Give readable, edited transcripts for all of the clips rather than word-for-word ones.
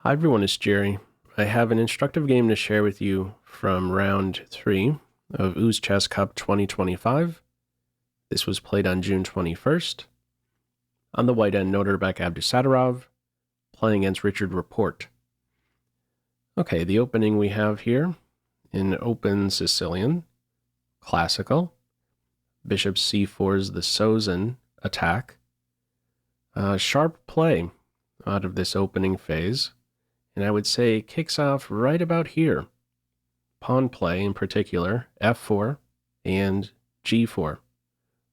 Hi everyone, it's Jerry. I have an instructive game to share with you from round 3 of Uzchess Cup 2025. This was played on June 21st. On the white end, Nodirbek Abdusattorov playing against Rapport. Okay, the opening we have here in open Sicilian, classical. Bishop c4 is the Sozin Attack. Sharp play out of this opening phase. And I would say it kicks off right about here. Pawn play in particular, f4 and g4.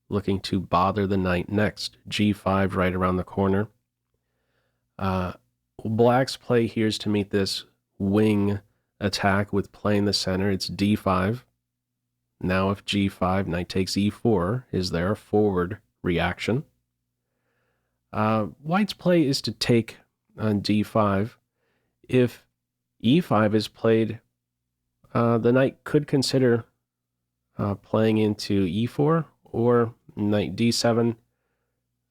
Looking to bother the knight next. g5 right around the corner. Black's play here is to meet this wing attack with play in the center. It's d5. Now if g5, knight takes e4, is there a forward reaction? White's play is to take on d5. If e5 is played, the knight could consider playing into e4 or knight d7.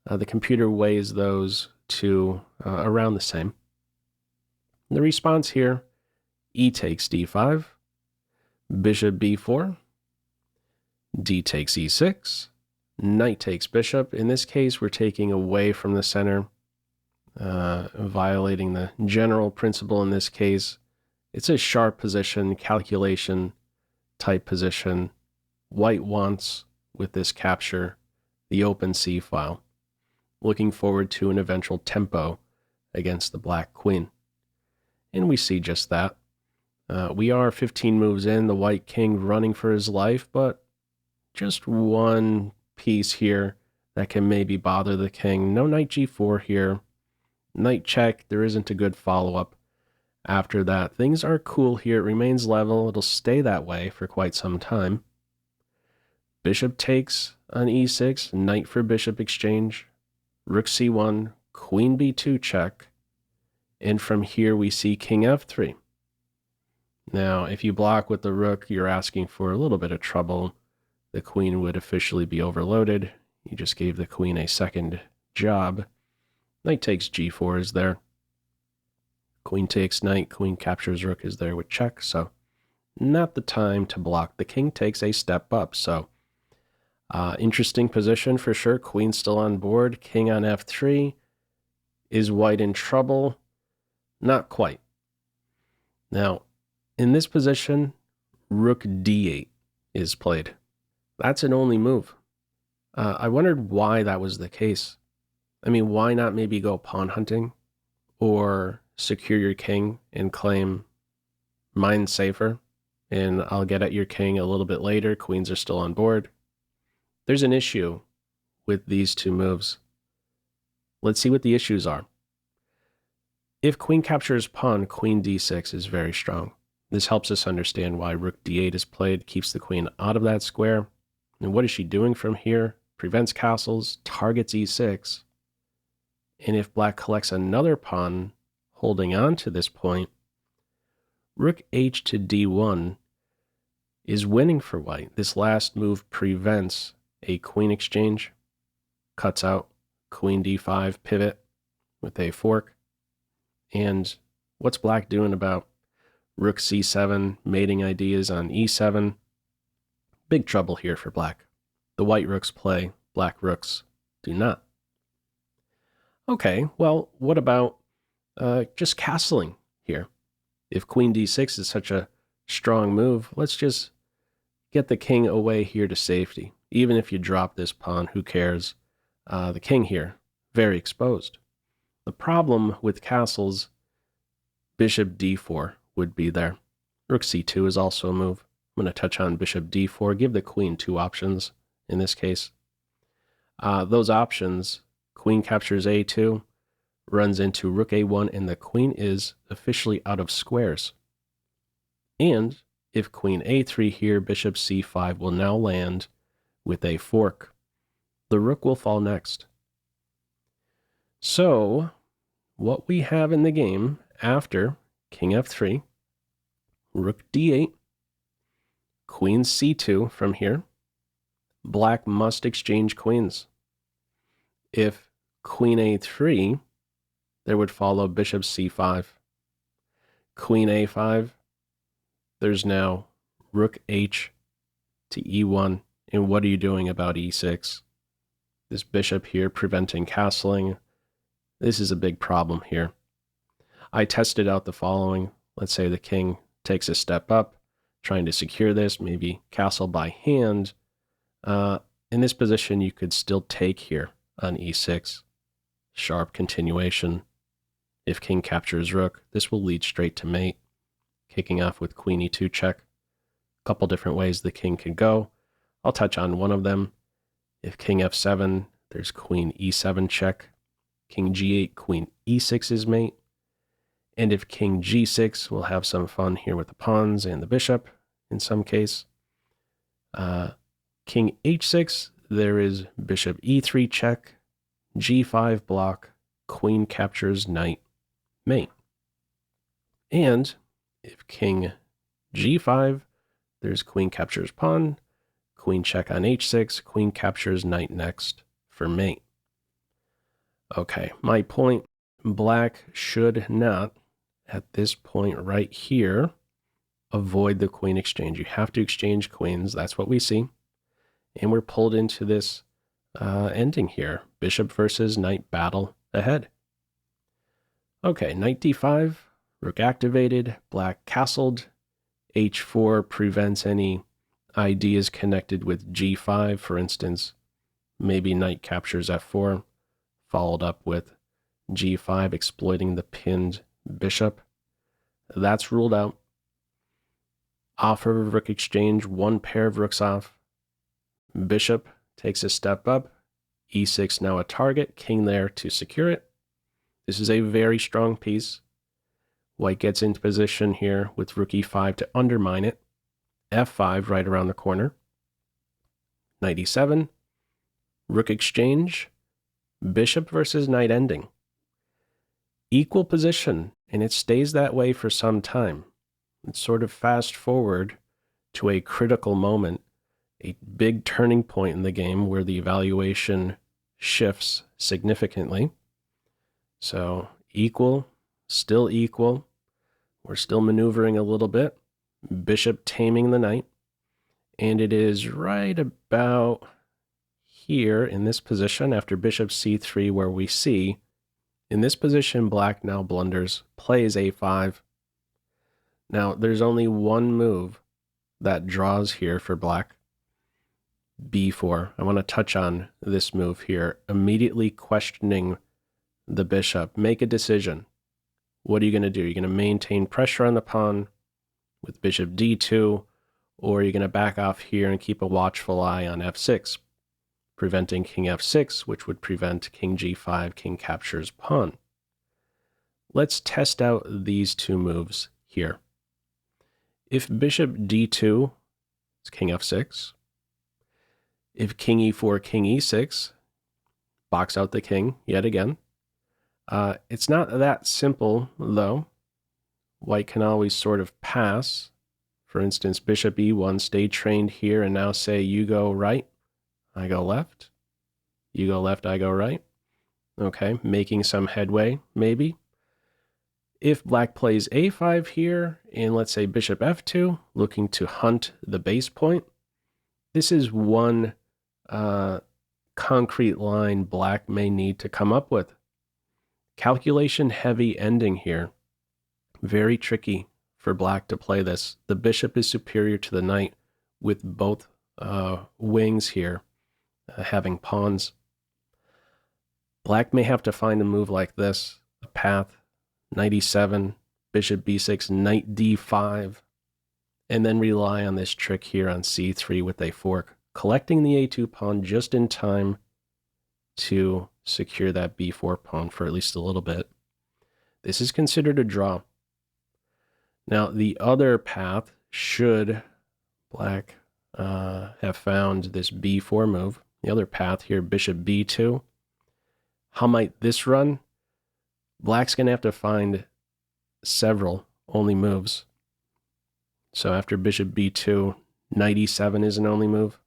The computer weighs those two around the same. The response here, e takes d5, bishop b4, d takes e6, knight takes bishop. In this case, we're taking away from the center. Violating the general principle in this case. It's a sharp position, calculation type position. White wants, with this capture, the open C file. Looking forward to an eventual tempo against the black queen. And we see just that. We are 15 moves in, the white king running for his life, but just one piece here that can maybe bother the king. No knight g4 here. Knight check, there isn't a good follow-up after that. Things are cool here, it remains level, it'll stay that way for quite some time. Bishop takes on e6, knight for bishop exchange, rook c1, queen b2 check, and from here we see king f3. Now, if you block with the rook, you're asking for a little bit of trouble. The queen would officially be overloaded. You just gave the queen a second job. Knight takes g4 is there. Queen takes knight, queen captures rook is there with check, so not the time to block. The king takes a step up, so interesting position for sure. Queen still on board, king on f3. Is white in trouble? Not quite. Now, in this position, rook d8 is played. That's an only move. I wondered why that was the case. I mean, why not maybe go pawn hunting or secure your king and claim mine's safer and I'll get at your king a little bit later. Queens are still on board. There's an issue with these two moves. Let's see what the issues are. If queen captures pawn, queen d6 is very strong. This helps us understand why rook d8 is played, keeps the queen out of that square. And what is she doing from here? Prevents castles, targets e6. And if black collects another pawn holding on to this point, rook h to d1 is winning for white. This last move prevents a queen exchange, cuts out queen d5 pivot with a fork. And what's black doing about rook c7, mating ideas on e7? Big trouble here for black. The white rooks play, black rooks do not. Okay, well, what about just castling here? If queen d6 is such a strong move, let's just get the king away here to safety. Even if you drop this pawn, who cares? The king here, very exposed. The problem with castles, bishop d4 would be there. Rook c2 is also a move. I'm going to touch on bishop d4, give the queen two options in this case. Those options, queen captures a2, runs into rook a1, and the queen is officially out of squares. And if queen a3 here, bishop c5 will now land with a fork. The rook will fall next. So, what we have in the game after king f3, rook d8, queen c2 from here, black must exchange queens. If queen a3, there would follow bishop c5. queen a5. There's now rook h to e1. And what are you doing about e6? This bishop here preventing castling. This is a big problem here. I tested out the following. Let's say the king takes a step up, trying to secure this, maybe castle by hand. In this position, you could still take here on e6. Sharp continuation. If king captures rook, this will lead straight to mate, kicking off with queen e2 check. A couple different ways the king could go. I'll touch on one of them. If king f7, there's queen e7 check. King g8, queen e6 is mate. And if king g6, we'll have some fun here with the pawns and the bishop in some case. King h6, there is bishop e3 check, g5 block, queen captures knight, mate. And if king g5, there's queen captures pawn, queen check on h6, queen captures knight next for mate. Okay, my point, black should not, at this point right here, avoid the queen exchange. You have to exchange queens. That's what we see. And we're pulled into this ending here. Bishop versus knight battle ahead. Okay, knight d5, rook activated, black castled. h4 prevents any ideas connected with g5, for instance. Maybe knight captures f4, followed up with g5 exploiting the pinned bishop. That's ruled out. Offer of rook exchange, one pair of rooks off. Bishop takes a step up. e6 now a target, king there to secure it. This is a very strong piece. White gets into position here with rook e5 to undermine it. f5 right around the corner. Knight e7. Rook exchange. Bishop versus knight ending. Equal position, and it stays that way for some time. Let's sort of fast forward to a critical moment, a big turning point in the game where the evaluation shifts significantly. So equal, still equal. We're still maneuvering a little bit. Bishop taming the knight. And it is right about here in this position after bishop c3 where we see in this position black now blunders, plays a5. Now there's only one move that draws here for black. b4. I want to touch on this move here. Immediately questioning the bishop. Make a decision. What are you going to do? You're going to maintain pressure on the pawn with bishop d2, or you're going to back off here and keep a watchful eye on f6, preventing king f6, which would prevent king g5, king captures pawn. Let's test out these two moves here. If bishop d2, it's king f6. If king e4, king e6, box out the king yet again. It's not that simple, though. White can always sort of pass. For instance, bishop e1, stay trained here and now say you go right, I go left. You go left, I go right. Okay, making some headway, maybe. If black plays a5 here, and let's say bishop f2, looking to hunt the base point, this is one concrete line black may need to come up with. Calculation heavy ending here. Very tricky for black to play this. The bishop is superior to the knight with both wings here having pawns. Black may have to find a move like this, a path, knight e7, bishop b6, knight d5, and then rely on this trick here on c3 with a fork, collecting the a2 pawn just in time to secure that b4 pawn for at least a little bit. This is considered a draw. Now, the other path, should black have found this b4 move, the other path here, bishop b2, how might this run? Black's going to have to find several only moves. So after bishop b2, knight e7 is an only move.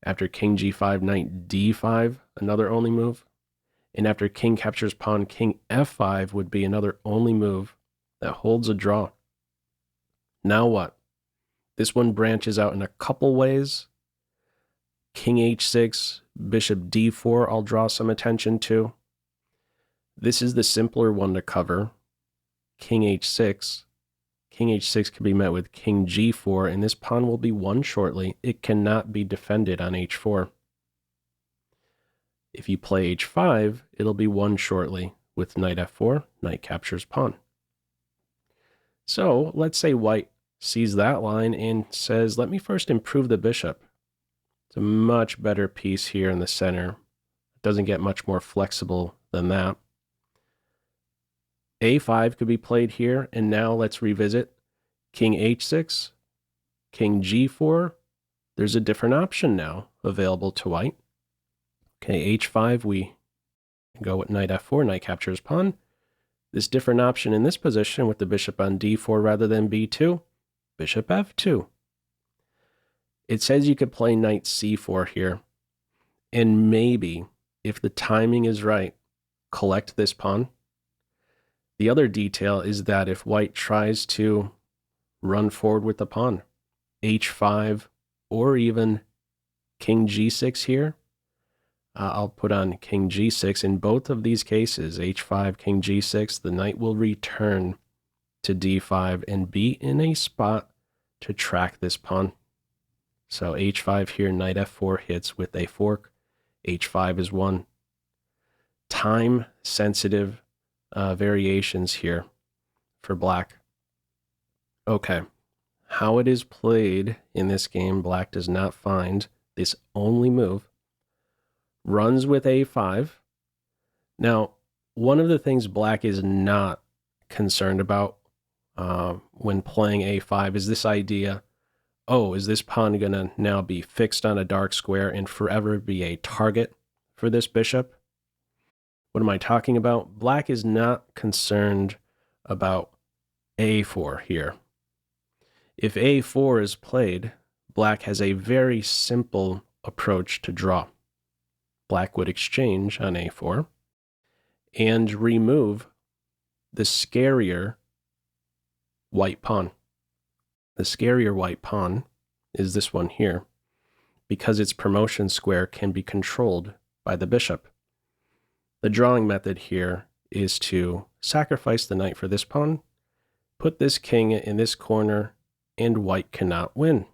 After king g5, knight d5, another only move. And after king captures pawn, king f5 would be another only move. That holds a draw. Now what? This one branches out in a couple ways. King h6, bishop d4, I'll draw some attention to. This is the simpler one to cover. King h6. King h6 can be met with king g4, and this pawn will be won shortly. It cannot be defended on h4. If you play h5, it'll be won shortly with knight f4, knight captures pawn. So let's say white sees that line and says, let me first improve the bishop. It's a much better piece here in the center. It doesn't get much more flexible than that. a5 could be played here, and now let's revisit king h6, king g4. There's a different option now available to white. Okay, h5, we go with knight f4, knight captures pawn. This different option in this position with the bishop on d4 rather than b2, bishop f2. It says you could play knight c4 here, and maybe, if the timing is right, collect this pawn. The other detail is that if white tries to run forward with the pawn, h5 or even king g6 here, I'll put on king g6. In both of these cases, h5, king g6, the knight will return to d5 and be in a spot to track this pawn. So h5 here, knight f4 hits with a fork. h5 is won. Time-sensitive variations here for black. Okay, how it is played in this game, black does not find this only move. Runs with a5. Now, one of the things black is not concerned about when playing a5 is this idea, oh, is this pawn going to now be fixed on a dark square and forever be a target for this bishop? What am I talking about? Black is not concerned about a4 here. If a4 is played, black has a very simple approach to draw. Black would exchange on a4 and remove the scarier white pawn. The scarier white pawn is this one here, because its promotion square can be controlled by the bishop. The drawing method here is to sacrifice the knight for this pawn, put this king in this corner, and white cannot win.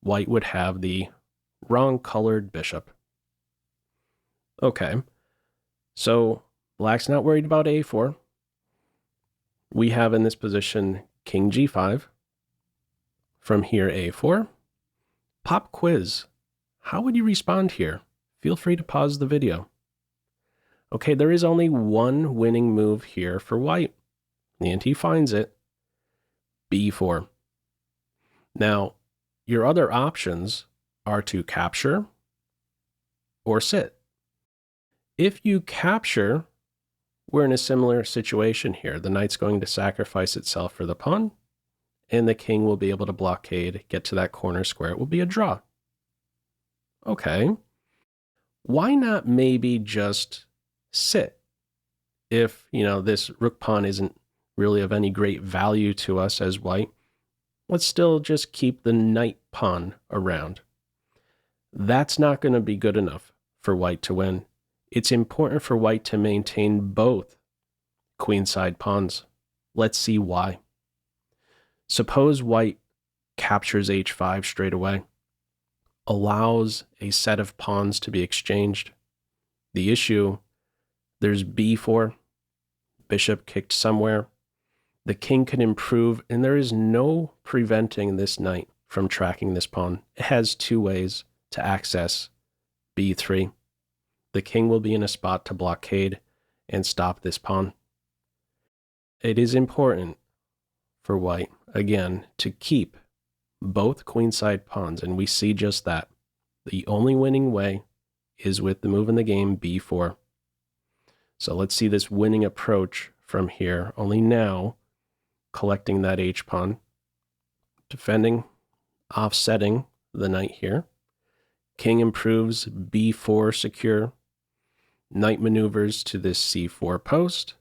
White would have the wrong colored bishop. Okay, so black's not worried about a4. We have in this position king g5. From here, a4. Pop quiz. How would you respond here? Feel free to pause the video. Okay, there is only one winning move here for white, and he finds it. b4. Now, your other options are to capture or sit. If you capture, we're in a similar situation here. The knight's going to sacrifice itself for the pawn, and the king will be able to blockade, get to that corner square. It will be a draw. Okay. Why not maybe just sit? If, this rook pawn isn't really of any great value to us as white, let's still just keep the knight pawn around. That's not going to be good enough for white to win. It's important for white to maintain both queenside pawns. Let's see why. Suppose white captures h5 straight away, allows a set of pawns to be exchanged. The issue, there's b4, bishop kicked somewhere. The king can improve, and there is no preventing this knight from tracking this pawn. It has two ways to access b3. The king will be in a spot to blockade and stop this pawn. It is important for white, again, to keep both queenside pawns, and we see just that. The only winning way is with the move in the game, b4. So let's see this winning approach from here, only now collecting that h-pawn, defending, offsetting the knight here. King improves, b4 secure. Knight maneuvers to this c4 post.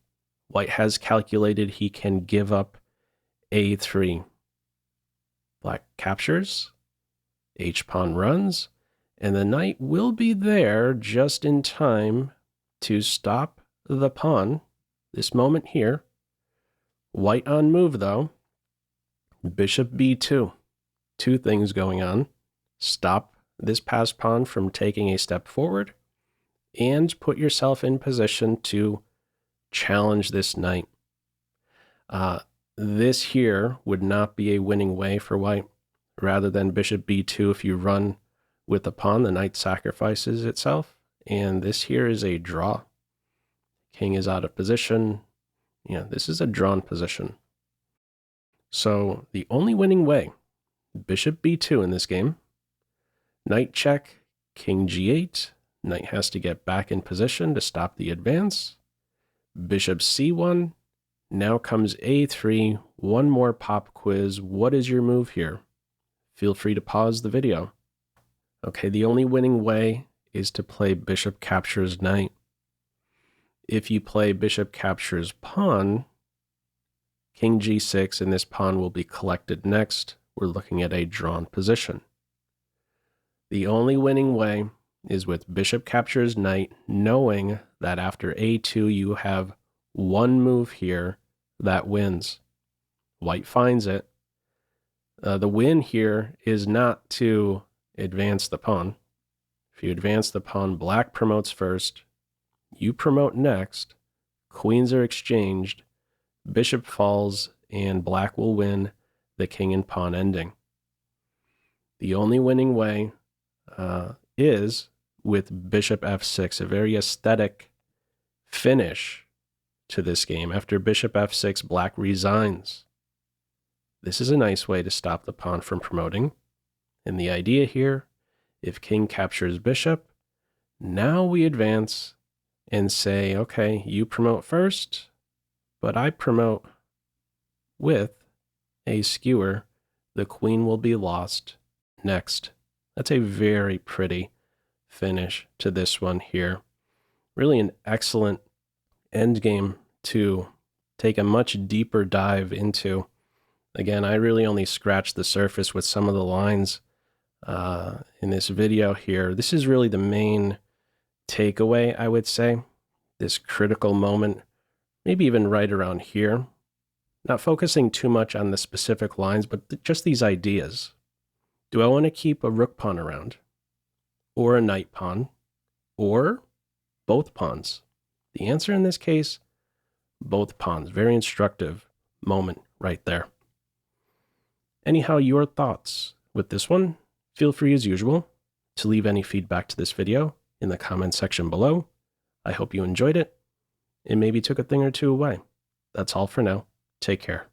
White has calculated he can give up a3. Black captures, h-pawn runs, and the knight will be there just in time to stop the pawn. This moment here. White on move though. Bishop b2. Two things going on. Stop this passed pawn from taking a step forward and put yourself in position to challenge this knight. This here would not be a winning way for white. Rather than bishop b2, if you run with the pawn, the knight sacrifices itself, and this here is a draw. King is out of position. Yeah, this is a drawn position. So the only winning way, bishop b2 in this game. Knight check, king g8. Knight has to get back in position to stop the advance. Bishop c1. Now comes a3. One more pop quiz. What is your move here? Feel free to pause the video. Okay, the only winning way is to play bishop captures knight. If you play bishop captures pawn, king g6, and this pawn will be collected next. We're looking at a drawn position. The only winning way is with bishop captures knight, knowing that after a2 you have one move here that wins. White finds it. The win here is not to advance the pawn. If you advance the pawn, black promotes first. You promote next. Queens are exchanged. Bishop falls, and black will win the king and pawn ending. The only winning way is with bishop f6, a very aesthetic finish to this game. After bishop f6, black resigns. This is a nice way to stop the pawn from promoting. And the idea here, if king captures bishop, now we advance and say, okay, you promote first, but I promote with a skewer. The queen will be lost next. That's a very pretty finish to this one here. Really an excellent endgame to take a much deeper dive into. Again, I really only scratched the surface with some of the lines in this video here. This is really the main takeaway, I would say. This critical moment, maybe even right around here. Not focusing too much on the specific lines, but just these ideas. Do I want to keep a rook pawn around? Or a knight pawn? Or both pawns? The answer in this case, both pawns. Very instructive moment right there. Anyhow, your thoughts with this one? Feel free as usual to leave any feedback to this video in the comment section below. I hope you enjoyed it and maybe took a thing or two away. That's all for now. Take care.